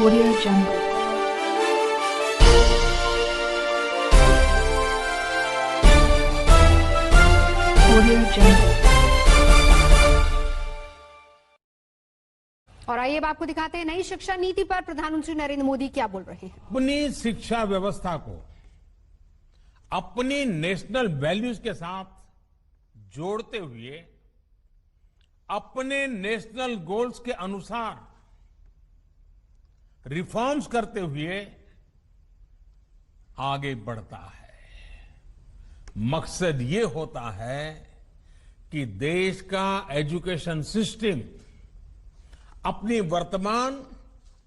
Audio Jungle. Audio Jungle. और आइए अब आपको दिखाते हैं नई शिक्षा नीति पर प्रधानमंत्री नरेंद्र मोदी क्या बोल रहे हैं। अपनी शिक्षा व्यवस्था को अपनी नेशनल वैल्यूज के साथ जोड़ते हुए अपने नेशनल गोल्स के अनुसार रिफॉर्म्स करते हुए आगे बढ़ता है। मकसद ये होता है कि देश का एजुकेशन सिस्टम अपनी वर्तमान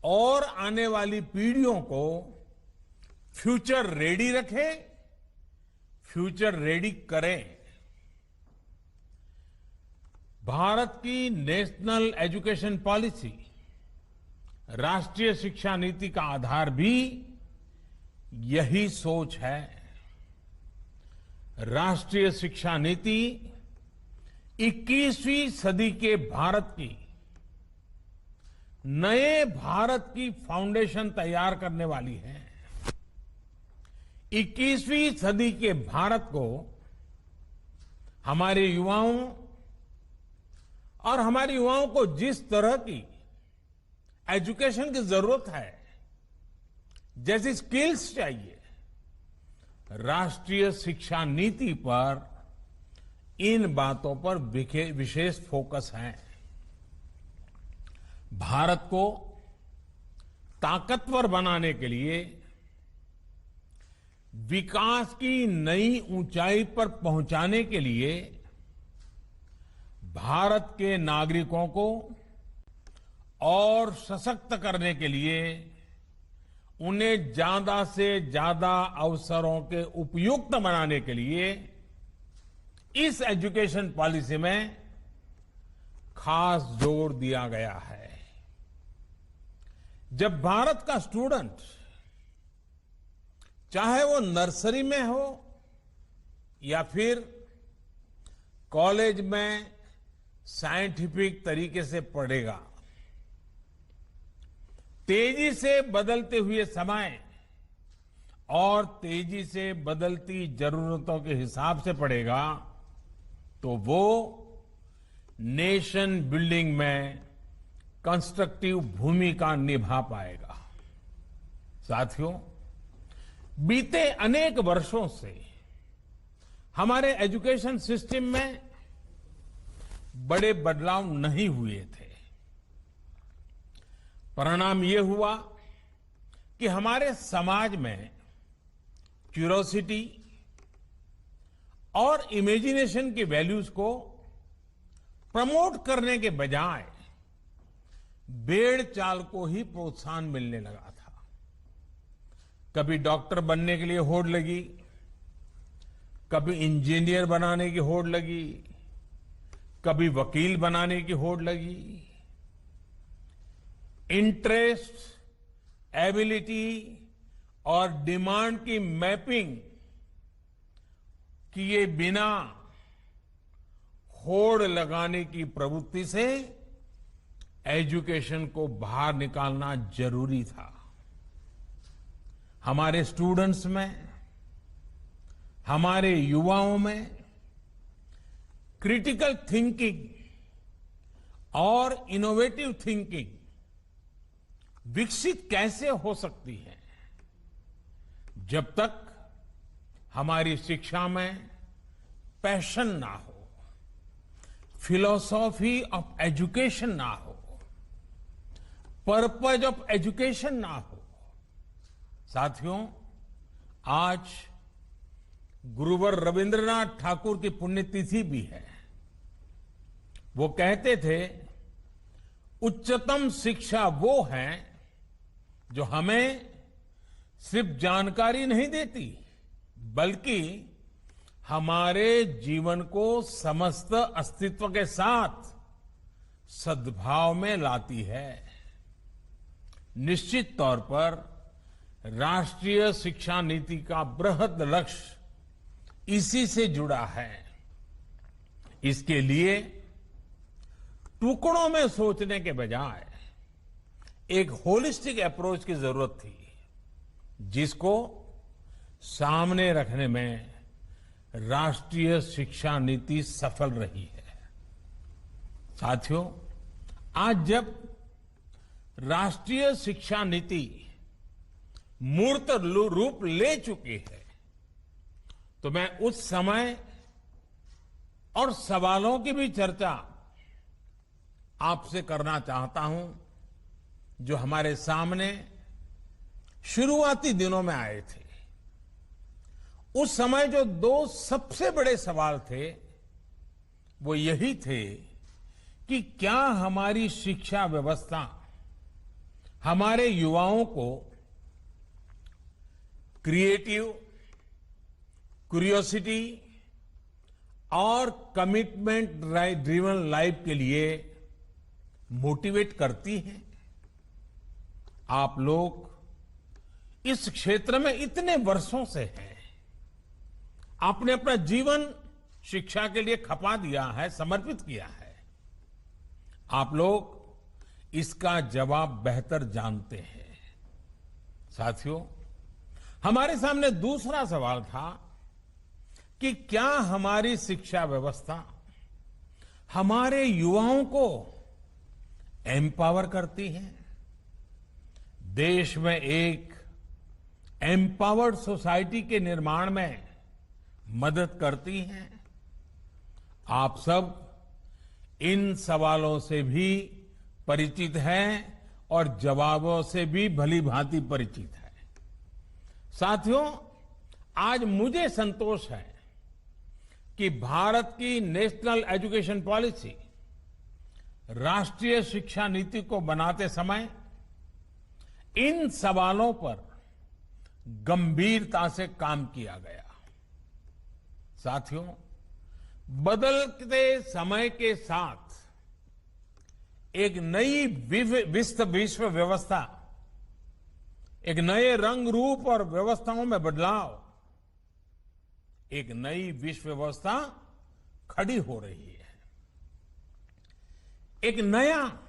और आने वाली पीढ़ियों को फ्यूचर रेडी रखे, फ्यूचर रेडी करे। भारत की नेशनल एजुकेशन पॉलिसी, राष्ट्रीय शिक्षा नीति का आधार भी यही सोच है। राष्ट्रीय शिक्षा नीति 21वीं सदी के भारत की नए भारत की फाउंडेशन तैयार करने वाली है। 21वीं सदी के भारत को हमारे युवाओं और हमारे युवाओं को जिस तरह की एजुकेशन की जरूरत है, जैसी स्किल्स चाहिए, राष्ट्रीय शिक्षा नीति पर इन बातों पर विशेष फोकस है। भारत को ताकतवर बनाने के लिए, विकास की नई ऊंचाई पर पहुंचाने के लिए भारत के नागरिकों को और सशक्त करने के लिए उन्हें ज्यादा से ज्यादा अवसरों के उपयुक्त बनाने के लिए इस एजुकेशन पॉलिसी में खास जोर दिया गया है। जब भारत का स्टूडेंट, चाहे वो नर्सरी में हो या फिर कॉलेज में साइंटिफिक तरीके से पढ़ेगा, तेजी से बदलते हुए समय और तेजी से बदलती जरूरतों के हिसाब से पढ़ेगा, तो वो नेशन बिल्डिंग में कंस्ट्रक्टिव भूमिका निभा पाएगा। साथियों, बीते अनेक वर्षों से हमारे एजुकेशन सिस्टम में बड़े बदलाव नहीं हुए थे। परिणाम ये हुआ कि हमारे समाज में क्यूरोसिटी और इमेजिनेशन की वैल्यूज को प्रमोट करने के बजाय भेड़ चाल को ही प्रोत्साहन मिलने लगा था। कभी डॉक्टर बनने के लिए होड़ लगी, कभी इंजीनियर बनाने की होड़ लगी, कभी वकील बनाने की होड़ लगी। इंटरेस्ट, एबिलिटी और डिमांड की मैपिंग किए बिना होड़ लगाने की प्रवृत्ति से एजुकेशन को बाहर निकालना जरूरी था। हमारे स्टूडेंट्स में, हमारे युवाओं में क्रिटिकल थिंकिंग और इनोवेटिव थिंकिंग विकसित कैसे हो सकती है, जब तक हमारी शिक्षा में पैशन ना हो, फिलॉसॉफी ऑफ एजुकेशन ना हो, पर्पज ऑफ एजुकेशन ना हो। साथियों, आज गुरुवर रविंद्रनाथ ठाकुर की पुण्यतिथि भी है। वो कहते थे, उच्चतम शिक्षा वो है जो हमें सिर्फ जानकारी नहीं देती, बल्कि हमारे जीवन को समस्त अस्तित्व के साथ सद्भाव में लाती है। निश्चित तौर पर राष्ट्रीय शिक्षा नीति का बृहद लक्ष्य इसी से जुड़ा है। इसके लिए टुकड़ों में सोचने के बजाय एक होलिस्टिक अप्रोच की जरूरत थी, जिसको सामने रखने में राष्ट्रीय शिक्षा नीति सफल रही है। साथियों, आज जब राष्ट्रीय शिक्षा नीति मूर्त रूप ले चुकी है, तो मैं उस समय और सवालों की भी चर्चा आपसे करना चाहता हूं, जो हमारे सामने शुरुआती दिनों में आए थे। उस समय जो दो सबसे बड़े सवाल थे, वो यही थे कि क्या हमारी शिक्षा व्यवस्था हमारे युवाओं को क्रिएटिव, क्यूरियोसिटी और कमिटमेंट ड्रिवन लाइफ के लिए मोटिवेट करती है। आप लोग इस क्षेत्र में इतने वर्षों से हैं, आपने अपना जीवन शिक्षा के लिए खपा दिया है, समर्पित किया है। आप लोग इसका जवाब बेहतर जानते हैं। साथियों, हमारे सामने दूसरा सवाल था कि क्या हमारी शिक्षा व्यवस्था हमारे युवाओं को एम्पावर करती है, देश में एक एम्पावर्ड सोसाइटी के निर्माण में मदद करती है। आप सब इन सवालों से भी परिचित हैं और जवाबों से भी भली भांति परिचित है। साथियों, आज मुझे संतोष है कि भारत की नेशनल एजुकेशन पॉलिसी, राष्ट्रीय शिक्षा नीति को बनाते समय इन सवालों पर गंभीरता से काम किया गया। साथियों, बदलते समय के साथ एक नई विश्व व्यवस्था, एक नए रंग रूप और व्यवस्थाओं में बदलाव, एक नई विश्व व्यवस्था खड़ी हो रही है। एक नया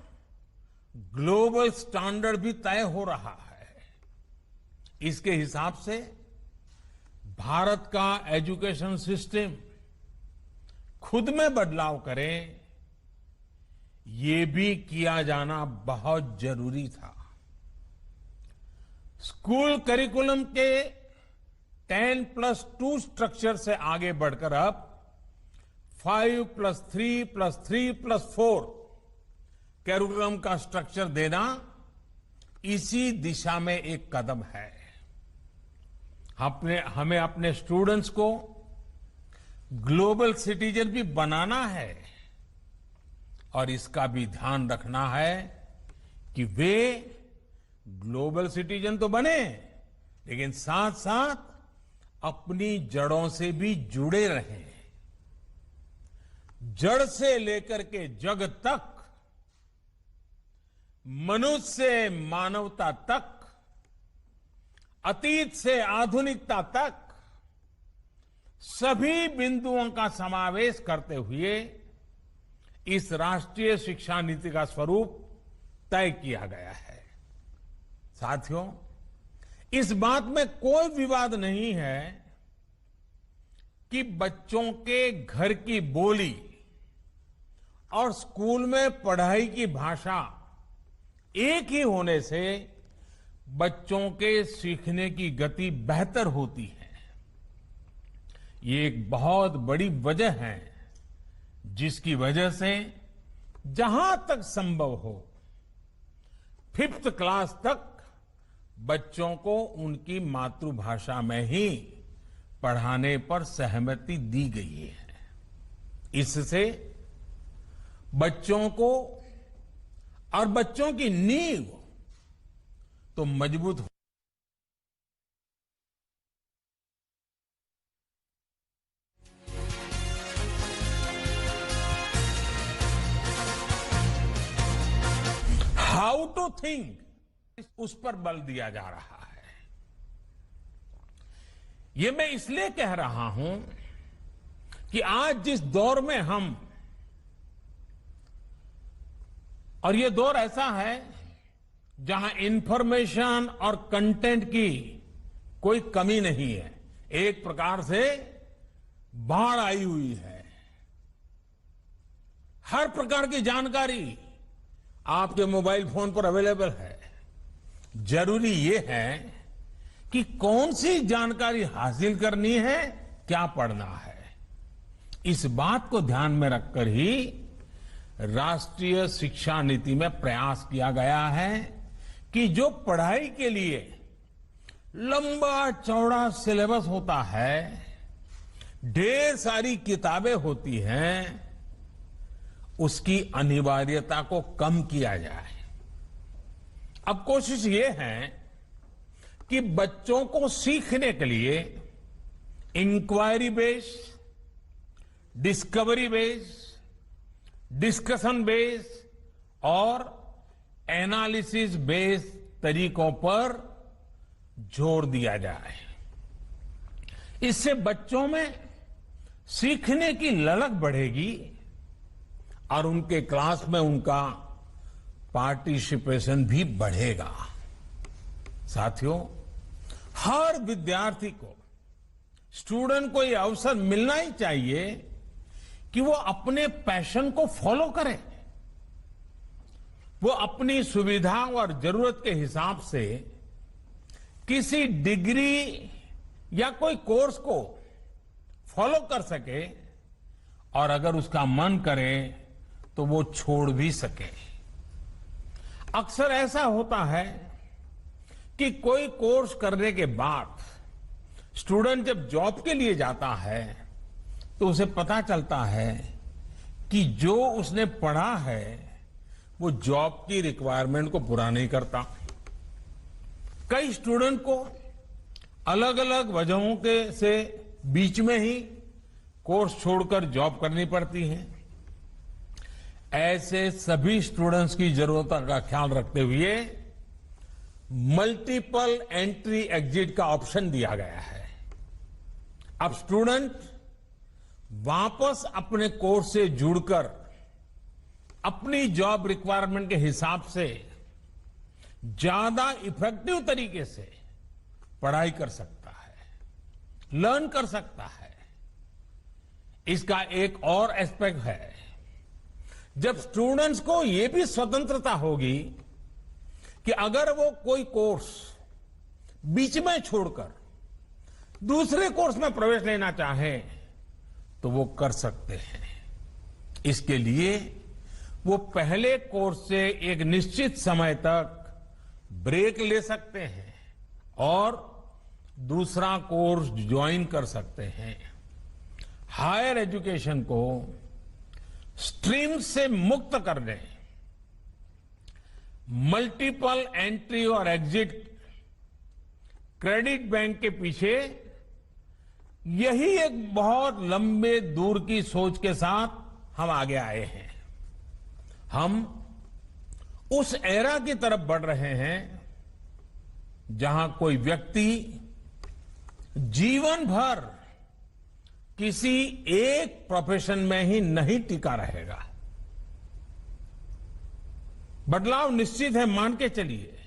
ग्लोबल स्टैंडर्ड भी तय हो रहा है। इसके हिसाब से भारत का एजुकेशन सिस्टम खुद में बदलाव करे, ये भी किया जाना बहुत जरूरी था। स्कूल करिकुलम के 10+2 स्ट्रक्चर से आगे बढ़कर अब 5+3+3+4 करिकुलम का स्ट्रक्चर देना इसी दिशा में एक कदम है। हमें अपने स्टूडेंट्स को ग्लोबल सिटीजन भी बनाना है और इसका भी ध्यान रखना है कि वे ग्लोबल सिटीजन तो बने, लेकिन साथ साथ अपनी जड़ों से भी जुड़े रहें। जड़ से लेकर के जग तक, मनुष्य से मानवता तक, अतीत से आधुनिकता तक सभी बिंदुओं का समावेश करते हुए इस राष्ट्रीय शिक्षा नीति का स्वरूप तय किया गया है। साथियों, इस बात में कोई विवाद नहीं है कि बच्चों के घर की बोली और स्कूल में पढ़ाई की भाषा एक ही होने से बच्चों के सीखने की गति बेहतर होती है। ये एक बहुत बड़ी वजह है जिसकी वजह से जहां तक संभव हो 5th क्लास तक बच्चों को उनकी मातृभाषा में ही पढ़ाने पर सहमति दी गई है। इससे बच्चों को और बच्चों की नींव तो मजबूत हो। हाउ टू थिंक, उस पर बल दिया जा रहा है। ये मैं इसलिए कह रहा हूं कि आज जिस दौर में हम, और ये दौर ऐसा है जहां इंफॉर्मेशन और कंटेंट की कोई कमी नहीं है। एक प्रकार से बाढ़ आई हुई है। हर प्रकार की जानकारी आपके मोबाइल फोन पर अवेलेबल है। जरूरी ये है कि कौन सी जानकारी हासिल करनी है, क्या पढ़ना है। इस बात को ध्यान में रखकर ही राष्ट्रीय शिक्षा नीति में प्रयास किया गया है कि जो पढ़ाई के लिए लंबा चौड़ा सिलेबस होता है, ढेर सारी किताबें होती हैं, उसकी अनिवार्यता को कम किया जाए। अब कोशिश ये है कि बच्चों को सीखने के लिए inquiry based, discovery based, discussion based और एनालिसिस बेस्ड तरीकों पर जोर दिया जाए। इससे बच्चों में सीखने की ललक बढ़ेगी और उनके क्लास में उनका पार्टिसिपेशन भी बढ़ेगा। साथियों, हर विद्यार्थी को, स्टूडेंट को यह अवसर मिलना ही चाहिए कि वो अपने पैशन को फॉलो करे। वो अपनी सुविधा और जरूरत के हिसाब से किसी डिग्री या कोई कोर्स को फॉलो कर सके और अगर उसका मन करे तो वो छोड़ भी सके। अक्सर ऐसा होता है कि कोई कोर्स करने के बाद स्टूडेंट जब जॉब के लिए जाता है तो उसे पता चलता है कि जो उसने पढ़ा है वो जॉब की रिक्वायरमेंट को पूरा नहीं करता। कई स्टूडेंट को अलग अलग वजहों के से बीच में ही कोर्स छोड़कर जॉब करनी पड़ती है। ऐसे सभी स्टूडेंट्स की जरूरतों का ख्याल रखते हुए मल्टीपल एंट्री एग्जिट का ऑप्शन दिया गया है। अब स्टूडेंट वापस अपने कोर्स से जुड़कर अपनी जॉब रिक्वायरमेंट के हिसाब से ज्यादा इफेक्टिव तरीके से पढ़ाई कर सकता है, लर्न कर सकता है। इसका एक और एस्पेक्ट है, जब स्टूडेंट्स को यह भी स्वतंत्रता होगी कि अगर वो कोई कोर्स बीच में छोड़कर दूसरे कोर्स में प्रवेश लेना चाहे तो वो कर सकते हैं। इसके लिए वो पहले कोर्स से एक निश्चित समय तक ब्रेक ले सकते हैं और दूसरा कोर्स ज्वाइन कर सकते हैं। हायर एजुकेशन को स्ट्रीम से मुक्त करने, मल्टीपल एंट्री और एग्जिट क्रेडिट बैंक के पीछे यही एक बहुत लंबे दूर की सोच के साथ हम आगे आए हैं। हम उस एरा की तरफ बढ़ रहे हैं जहां कोई व्यक्ति जीवन भर किसी एक प्रोफेशन में ही नहीं टिका रहेगा। बदलाव निश्चित है, मान के चलिए,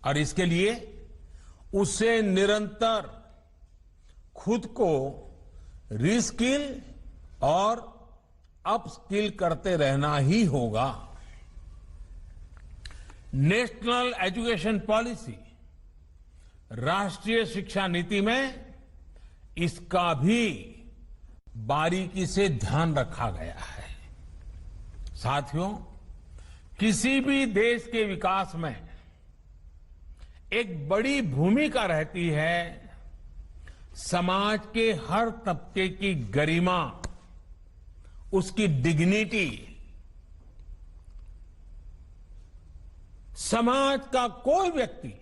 और इसके लिए उसे निरंतर खुद को रीस्किल और अपस्किल करते रहना ही होगा। नेशनल एजुकेशन पॉलिसी, राष्ट्रीय शिक्षा नीति में इसका भी बारीकी से ध्यान रखा गया है। साथियों, किसी भी देश के विकास में एक बड़ी भूमिका रहती है समाज के हर तबके की गरिमा, उसकी डिग्निटी। समाज का कोई व्यक्ति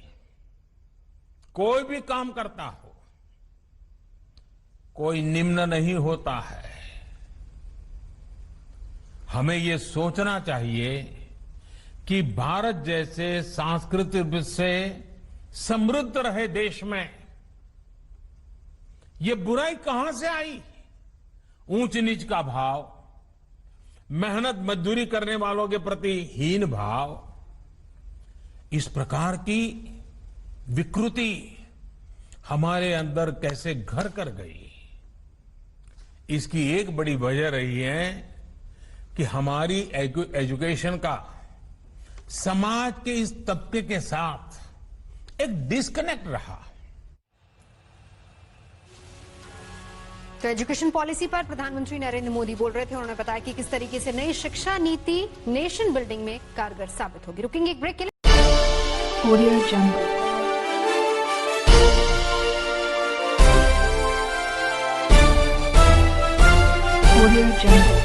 कोई भी काम करता हो, कोई निम्न नहीं होता है। हमें ये सोचना चाहिए कि भारत जैसे सांस्कृतिक रूप से समृद्ध रहे देश में ये बुराई कहां से आई? ऊंच नीच का भाव, मेहनत मजदूरी करने वालों के प्रति हीन भाव, इस प्रकार की विकृति हमारे अंदर कैसे घर कर गई, इसकी एक बड़ी वजह रही है कि हमारी एजुकेशन का समाज के इस तबके के साथ एक डिस्कनेक्ट रहा। तो एजुकेशन पॉलिसी पर प्रधानमंत्री नरेंद्र मोदी बोल रहे थे। उन्होंने बताया कि किस तरीके से नई शिक्षा नीति नेशन बिल्डिंग में कारगर साबित होगी। रुकेंगे एक ब्रेक के लिए। Audio Jungle. Audio Jungle.